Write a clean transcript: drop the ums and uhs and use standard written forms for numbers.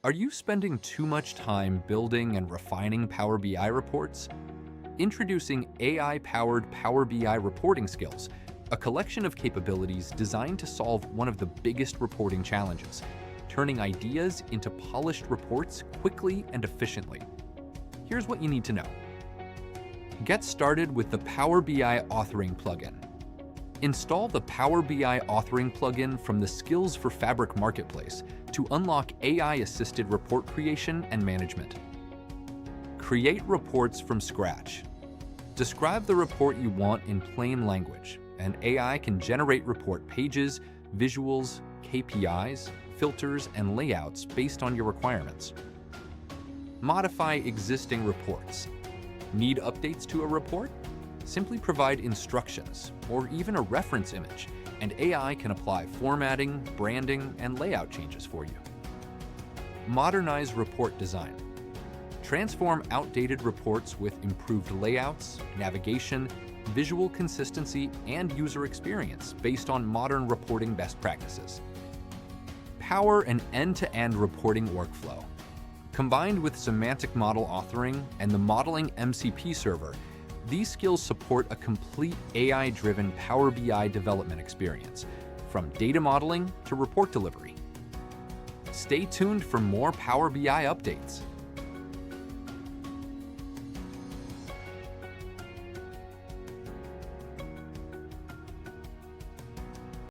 Are you spending too much time building and refining Power BI reports? Introducing AI-powered Power BI reporting skills, a collection of capabilities designed to solve one of the biggest reporting challenges, turning ideas into polished reports quickly and efficiently. Here's what you need to know. Get started with the Power BI Authoring plugin. Install the Power BI Authoring plugin from the Skills for Fabric Marketplace to unlock AI-assisted report creation and management. Create reports from scratch. Describe the report you want in plain language, and AI can generate report pages, visuals, KPIs, filters, and layouts based on your requirements. Modify existing reports. Need updates to a report? Simply provide instructions or even a reference image, and AI can apply formatting, branding, and layout changes for you. Modernize report design. Transform outdated reports with improved layouts, navigation, visual consistency, and user experience based on modern reporting best practices. Power an end-to-end reporting workflow. Combined with semantic model authoring and the modeling MCP server, these skills support a complete AI-driven Power BI development experience, from data modeling to report delivery. Stay tuned for more Power BI updates.